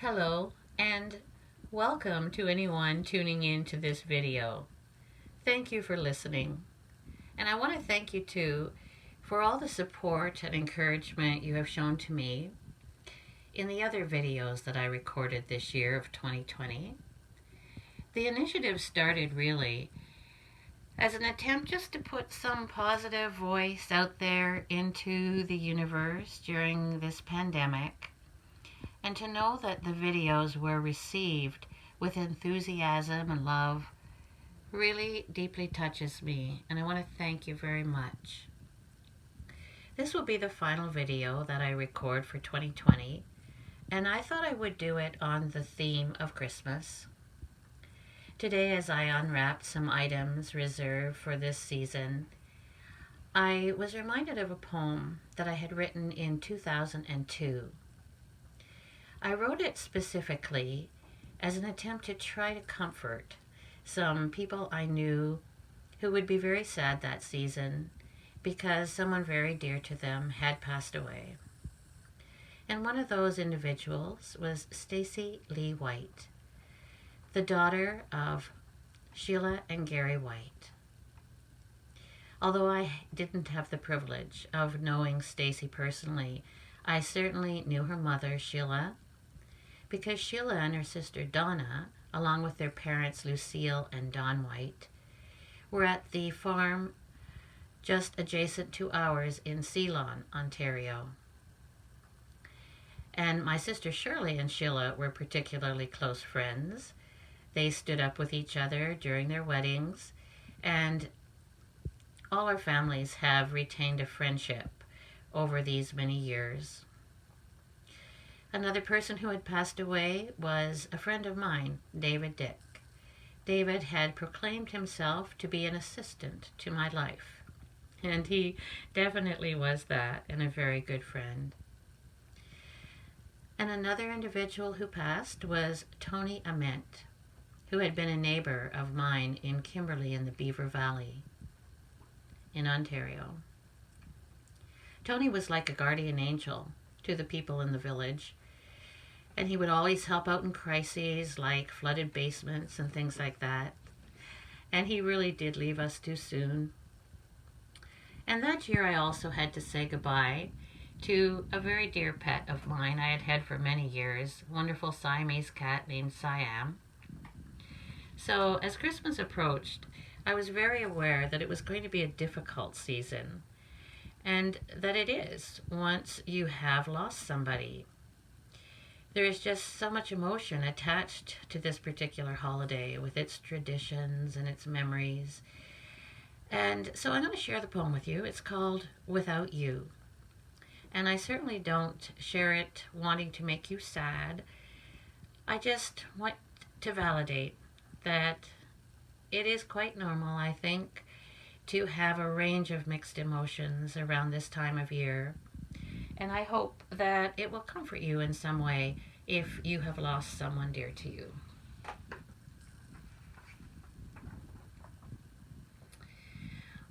Hello, and welcome to anyone tuning in to this video. Thank you for listening. And I want to thank you too for all the support and encouragement you have shown to me in the other videos that I recorded this year of 2020. The initiative started really as an attempt just to put some positive voice out there into the universe during this pandemic, and to know that the videos were received with enthusiasm and love really deeply touches me, and I want to thank you very much. This will be the final video that I record for 2020, and I thought I would do it on the theme of Christmas. Today, as I unwrapped some items reserved for this season, I was reminded of a poem that I had written in 2002. I wrote it specifically as an attempt to try to comfort some people I knew who would be very sad that season because someone very dear to them had passed away. And one of those individuals was Stacy Lee White, the daughter of Sheila and Gary White. Although I didn't have the privilege of knowing Stacy personally, I certainly knew her mother, Sheila, because Sheila and her sister Donna, along with their parents Lucille and Don White, were at the farm just adjacent to ours in Ceylon, Ontario. And my sister Shirley and Sheila were particularly close friends. They stood up with each other during their weddings, and all our families have retained a friendship over these many years. Another person who had passed away was a friend of mine, David Dick. David had proclaimed himself to be an assistant to my life, and he definitely was that, and a very good friend. And another individual who passed was Tony Ament, who had been a neighbor of mine in Kimberley in the Beaver Valley in Ontario. Tony was like a guardian angel to the people in the village, and he would always help out in crises like flooded basements and things like that. And he really did leave us too soon. And that year I also had to say goodbye to a very dear pet of mine I had had for many years, a wonderful Siamese cat named Siam. So as Christmas approached, I was very aware that it was going to be a difficult season, and that it is once you have lost somebody. There is just so much emotion attached to this particular holiday with its traditions and its memories. And so I'm going to share the poem with you. It's called Without You. And I certainly don't share it wanting to make you sad. I just want to validate that it is quite normal, I think, to have a range of mixed emotions around this time of year. And I hope that it will comfort you in some way if you have lost someone dear to you.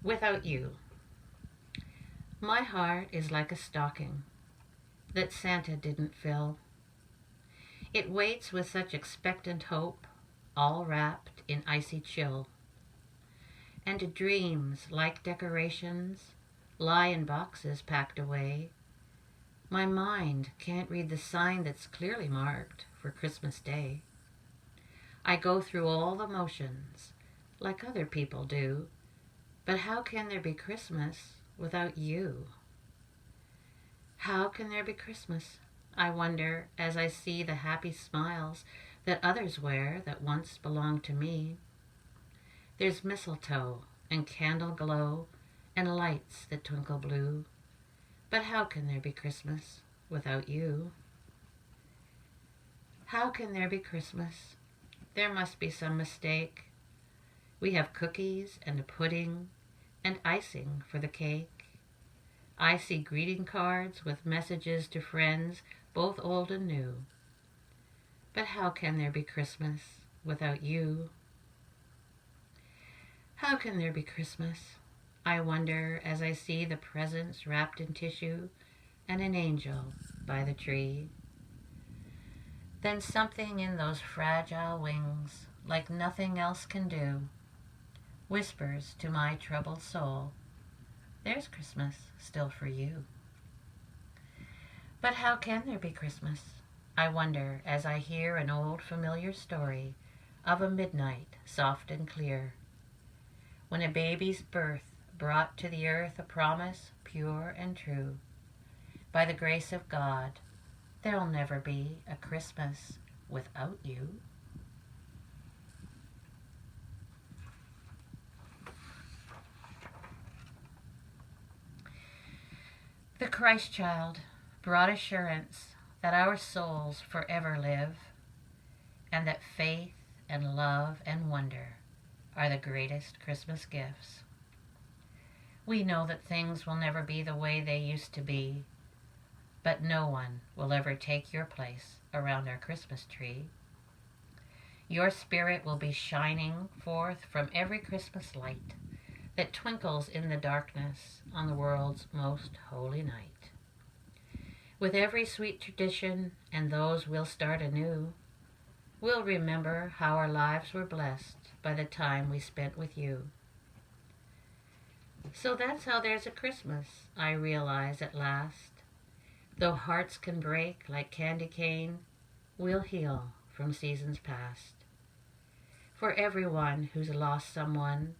Without you. My heart is like a stocking that Santa didn't fill. It waits with such expectant hope, all wrapped in icy chill. And dreams, like decorations, lie in boxes packed away. My mind can't read the sign that's clearly marked for Christmas Day. I go through all the motions, like other people do, but how can there be Christmas without you? How can there be Christmas, I wonder, as I see the happy smiles that others wear that once belonged to me? There's mistletoe and candle glow and lights that twinkle blue. But how can there be Christmas without you? How can there be Christmas? There must be some mistake. We have cookies and a pudding and icing for the cake. I see greeting cards with messages to friends, both old and new. But how can there be Christmas without you? How can there be Christmas? I wonder as I see the presents wrapped in tissue and an angel by the tree. Then something in those fragile wings, like nothing else can do, whispers to my troubled soul, there's Christmas still for you. But how can there be Christmas? I wonder as I hear an old familiar story of a midnight soft and clear, when a baby's birth brought to the earth a promise pure and true. By the grace of God, there'll never be a Christmas without you. The Christ child brought assurance that our souls forever live, and that faith and love and wonder are the greatest Christmas gifts. We know that things will never be the way they used to be, but no one will ever take your place around our Christmas tree. Your spirit will be shining forth from every Christmas light that twinkles in the darkness on the world's most holy night. With every sweet tradition and those we'll start anew, we'll remember how our lives were blessed by the time we spent with you. So that's how there's a Christmas, I realize at last. Though hearts can break like candy cane, we'll heal from seasons past. For everyone who's lost someone,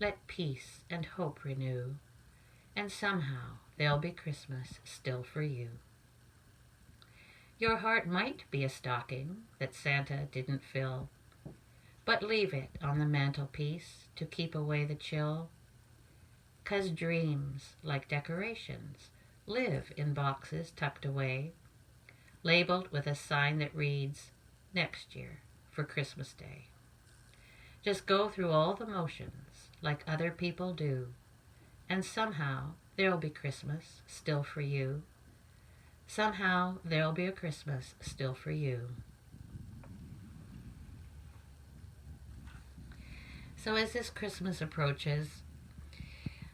let peace and hope renew, and somehow there'll be Christmas still for you. Your heart might be a stocking that Santa didn't fill, but leave it on the mantelpiece to keep away the chill. 'Cause dreams, like decorations, live in boxes tucked away, labeled with a sign that reads, "Next year for Christmas Day." Just go through all the motions like other people do, and somehow there'll be Christmas still for you. Somehow there'll be a Christmas still for you. So as this Christmas approaches,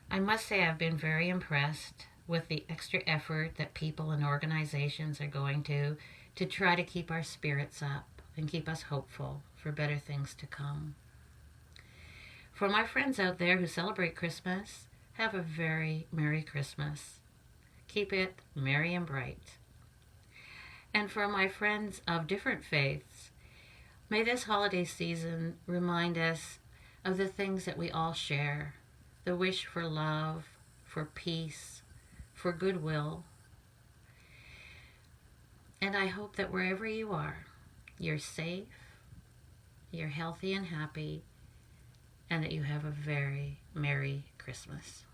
I must say I've been very impressed with the extra effort that people and organizations are going to try to keep our spirits up and keep us hopeful for better things to come. For my friends out there who celebrate Christmas, have a very Merry Christmas. Keep it merry and bright. And for my friends of different faiths, may this holiday season remind us of the things that we all share, the wish for love, for peace, for goodwill. And I hope that wherever you are, you're safe, you're healthy and happy, and that you have a very Merry Christmas.